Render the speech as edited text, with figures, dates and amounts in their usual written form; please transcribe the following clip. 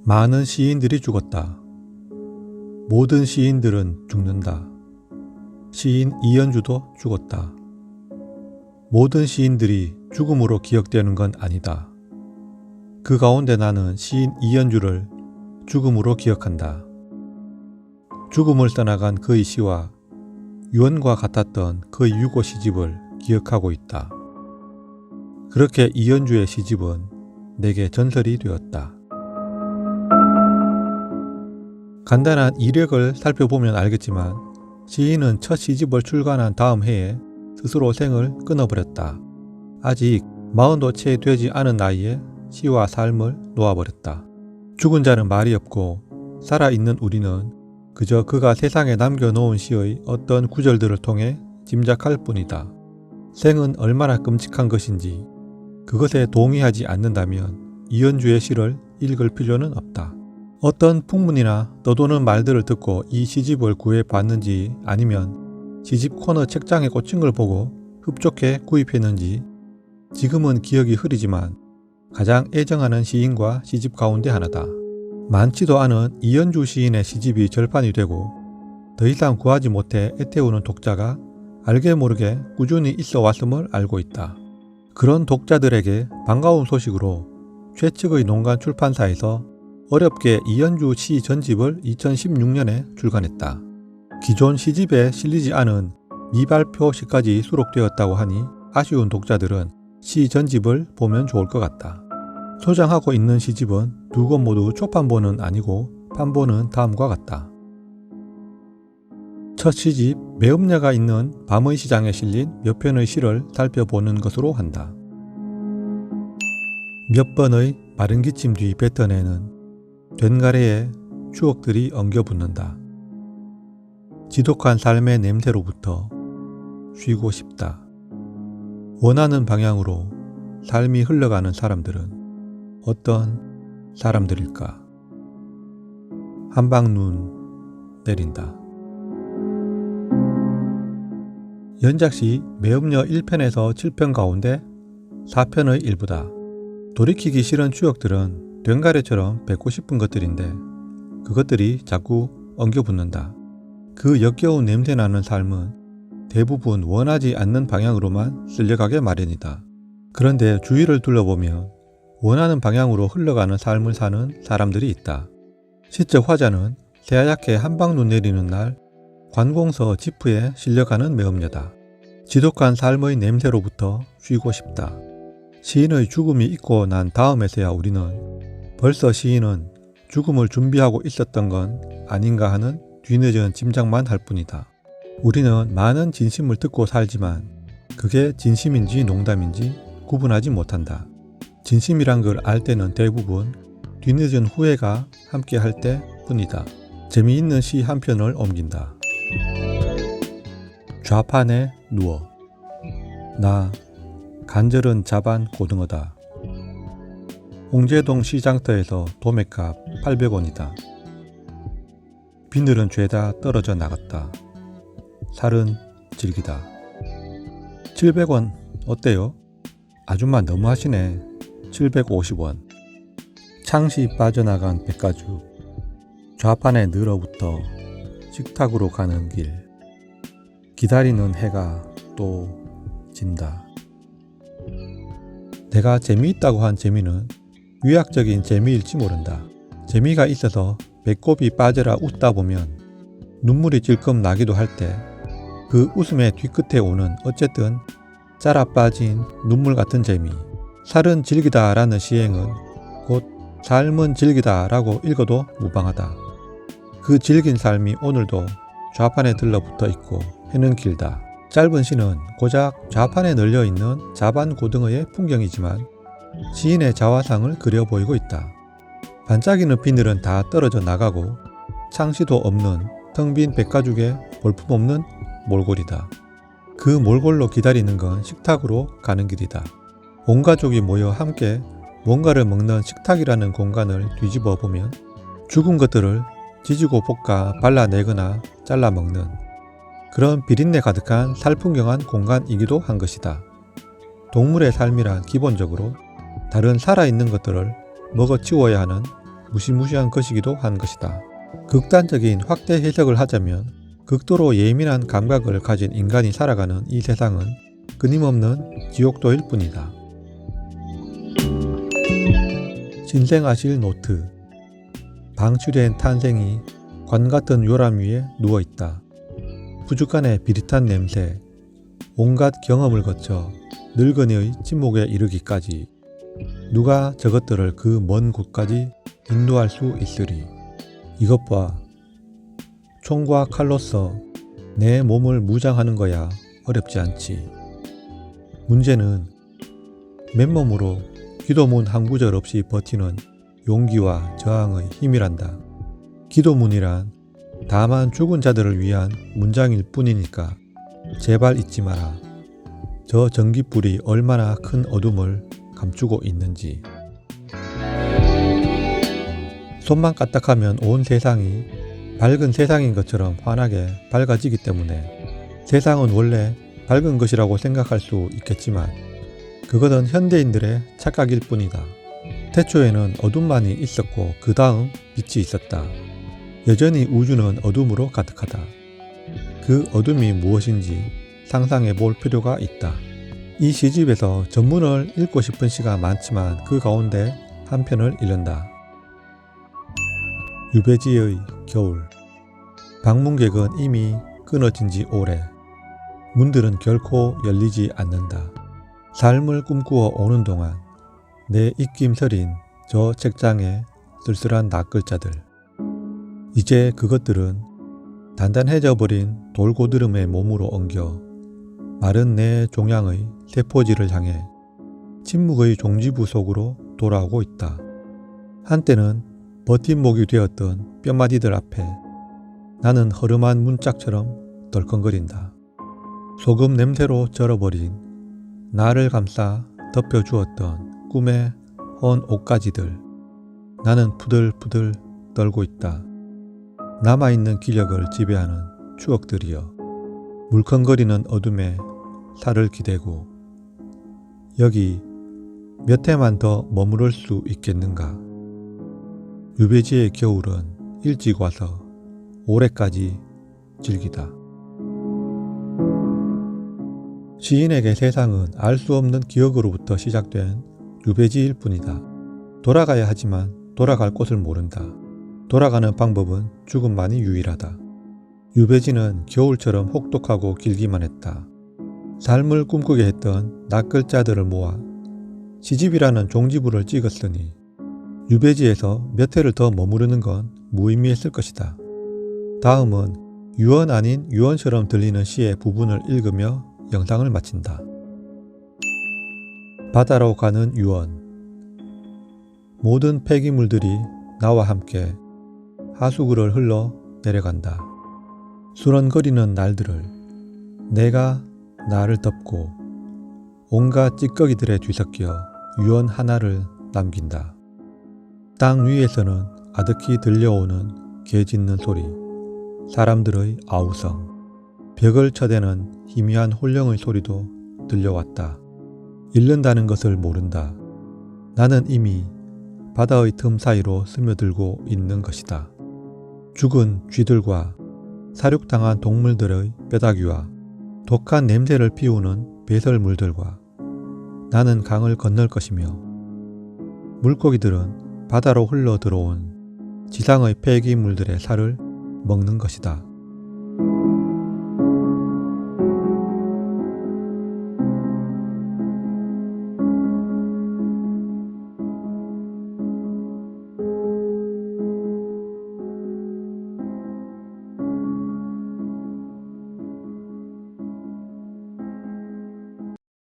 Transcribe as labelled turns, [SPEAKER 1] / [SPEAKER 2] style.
[SPEAKER 1] 많은 시인들이 죽었다. 모든 시인들은 죽는다. 시인 이연주도 죽었다. 모든 시인들이 죽음으로 기억되는 건 아니다. 그 가운데 나는 시인 이연주를 죽음으로 기억한다. 죽음을 떠나간 그의 시와 유언과 같았던 그의 유고 시집을 기억하고 있다. 그렇게 이연주의 시집은 내게 전설이 되었다. 간단한 이력을 살펴보면 알겠지만 시인은 첫 시집을 출간한 다음 해에 스스로 생을 끊어버렸다. 아직 40도 채 되지 않은 나이에 시와 삶을 놓아버렸다. 죽은 자는 말이 없고 살아있는 우리는 그저 그가 세상에 남겨놓은 시의 어떤 구절들을 통해 짐작할 뿐이다. 생은 얼마나 끔찍한 것인지 그것에 동의하지 않는다면 이연주의 시를 읽을 필요는 없다. 어떤 풍문이나 떠도는 말들을 듣고 이 시집을 구해봤는지 아니면 시집 코너 책장에 꽂힌 걸 보고 흡족해 구입했는지 지금은 기억이 흐리지만 가장 애정하는 시인과 시집 가운데 하나다. 많지도 않은 이연주 시인의 시집이 절판이 되고 더 이상 구하지 못해 애태우는 독자가 알게 모르게 꾸준히 있어 왔음을 알고 있다. 그런 독자들에게 반가운 소식으로 최측의 농간 출판사에서 어렵게 이연주 시 전집을 2016년에 출간했다. 기존 시집에 실리지 않은 미발표 시까지 수록되었다고 하니 아쉬운 독자들은 시 전집을 보면 좋을 것 같다. 소장하고 있는 시집은 두 권 모두 초판본은 아니고 판본은 다음과 같다. 첫 시집 매음녀가 있는 밤의 시장에 실린 몇 편의 시를 살펴보는 것으로 한다. 몇 번의 마른 기침 뒤 뱉어내는 된가래에 추억들이 엉겨붙는다. 지독한 삶의 냄새로부터 쉬고 싶다. 원하는 방향으로 삶이 흘러가는 사람들은 어떤 사람들일까? 한방 눈 내린다. 연작시 매음녀 1편에서 7편 가운데 4편의 일부다. 돌이키기 싫은 추억들은 된가래처럼 뱉고 싶은 것들인데 그것들이 자꾸 엉겨붙는다. 그 역겨운 냄새나는 삶은 대부분 원하지 않는 방향으로만 쓸려가게 마련이다. 그런데 주위를 둘러보면 원하는 방향으로 흘러가는 삶을 사는 사람들이 있다. 시적 화자는 새하얗게 한방눈 내리는 날 관공서 지프에 실려가는 매음녀다. 지독한 삶의 냄새로부터 쉬고 싶다. 시인의 죽음이 있고 난 다음에서야 우리는 벌써 시인은 죽음을 준비하고 있었던 건 아닌가 하는 뒤늦은 짐작만 할 뿐이다. 우리는 많은 진심을 듣고 살지만 그게 진심인지 농담인지 구분하지 못한다. 진심이란 걸 알 때는 대부분 뒤늦은 후회가 함께 할 때 뿐이다. 재미있는 시 한 편을 옮긴다. 좌판에 누워. 나 간절은 자반 고등어다. 홍제동 시장터에서 도매값 800원이다. 비늘은 죄다 떨어져 나갔다. 살은 질기다. 700원 어때요? 아줌마 너무하시네. 750원. 창시 빠져나간 백가죽. 좌판에 늘어붙어 식탁으로 가는 길. 기다리는 해가 또 진다. 내가 재미있다고 한 재미는 위약적인 재미일지 모른다. 재미가 있어서 배꼽이 빠져라 웃다 보면 눈물이 질끔 나기도 할 때 그 웃음의 뒤끝에 오는 어쨌든 짜라 빠진 눈물 같은 재미. 살은 질기다 라는 시행은 곧 삶은 질기다 라고 읽어도 무방하다. 그 질긴 삶이 오늘도 좌판에 들러붙어 있고 해는 길다. 짧은 시는 고작 좌판에 널려있는 자반 고등어의 풍경이지만 시인의 자화상을 그려 보이고 있다. 반짝이는 비늘은 다 떨어져 나가고 창시도 없는 텅 빈 백가죽에 볼품없는 몰골이다. 그 몰골로 기다리는 건 식탁으로 가는 길이다. 온 가족이 모여 함께 뭔가를 먹는 식탁이라는 공간을 뒤집어 보면 죽은 것들을 지지고 볶아 발라내거나 잘라 먹는 그런 비린내 가득한 살풍경한 공간이기도 한 것이다. 동물의 삶이란 기본적으로 다른 살아있는 것들을 먹어치워야 하는 무시무시한 것이기도 한 것이다. 극단적인 확대 해석을 하자면 극도로 예민한 감각을 가진 인간이 살아가는 이 세상은 끊임없는 지옥도일 뿐이다. 신생아실 노트. 방출된 탄생이 관 같은 요람 위에 누워있다. 부죽간의 비릿한 냄새, 온갖 경험을 거쳐 늙은이의 침묵에 이르기까지 누가 저것들을 그 먼 곳까지 인도할 수 있으리. 이것 봐. 총과 칼로서 내 몸을 무장하는 거야 어렵지 않지. 문제는 맨몸으로 기도문 한 구절 없이 버티는 용기와 저항의 힘이란다. 기도문이란 다만 죽은 자들을 위한 문장일 뿐이니까 제발 잊지 마라. 저 전깃불이 얼마나 큰 어둠을 감추고 있는지. 손만 까딱하면 온 세상이 밝은 세상인 것처럼 환하게 밝아지기 때문에 세상은 원래 밝은 것이라고 생각할 수 있겠지만 그것은 현대인들의 착각일 뿐이다. 태초에는 어둠만이 있었고 그 다음 빛이 있었다. 여전히 우주는 어둠으로 가득하다. 그 어둠이 무엇인지 상상해 볼 필요가 있다. 이 시집에서 전문을 읽고 싶은 시가 많지만 그 가운데 한 편을 읽는다. 유배지의 겨울. 방문객은 이미 끊어진 지 오래. 문들은 결코 열리지 않는다. 삶을 꿈꾸어 오는 동안 내 입김 서린 저 책장에 쓸쓸한 낯글자들. 이제 그것들은 단단해져 버린 돌고드름의 몸으로 엉겨 마른 내 종양의 세포지를 향해 침묵의 종지부 속으로 돌아오고 있다. 한때는 버팀목이 되었던 뼘마디들 앞에 나는 허름한 문짝처럼 덜컹거린다. 소금 냄새로 절어버린 나를 감싸 덮여주었던 꿈의 헌 옷가지들. 나는 푸들푸들 떨고 있다. 남아있는 기력을 지배하는 추억들이여. 물컹거리는 어둠에 살을 기대고 여기 몇 해만 더 머무를 수 있겠는가. 유배지의 겨울은 일찍 와서 올해까지 즐기다. 시인에게 세상은 알 수 없는 기억으로부터 시작된 유배지일 뿐이다. 돌아가야 하지만 돌아갈 곳을 모른다. 돌아가는 방법은 죽음만이 유일하다. 유배지는 겨울처럼 혹독하고 길기만 했다. 삶을 꿈꾸게 했던 낯글자들을 모아 시집이라는 종지부를 찍었으니 유배지에서 몇 해를 더 머무르는 건 무의미했을 것이다. 다음은 유언 아닌 유언처럼 들리는 시의 부분을 읽으며 영상을 마친다. 바다로 가는 유언. 모든 폐기물들이 나와 함께 하수구를 흘러 내려간다. 수런거리는 날들을 내가 나를 덮고 온갖 찌꺼기들에 뒤섞여 유언 하나를 남긴다. 땅 위에서는 아득히 들려오는 개 짖는 소리, 사람들의 아우성, 벽을 쳐대는 희미한 홀령의 소리도 들려왔다. 잃는다는 것을 모른다. 나는 이미 바다의 틈 사이로 스며들고 있는 것이다. 죽은 쥐들과 사육당한 동물들의 뼈다귀와 독한 냄새를 피우는 배설물들과 나는 강을 건널 것이며 물고기들은 바다로 흘러 들어온 지상의 폐기물들의 살을 먹는 것이다.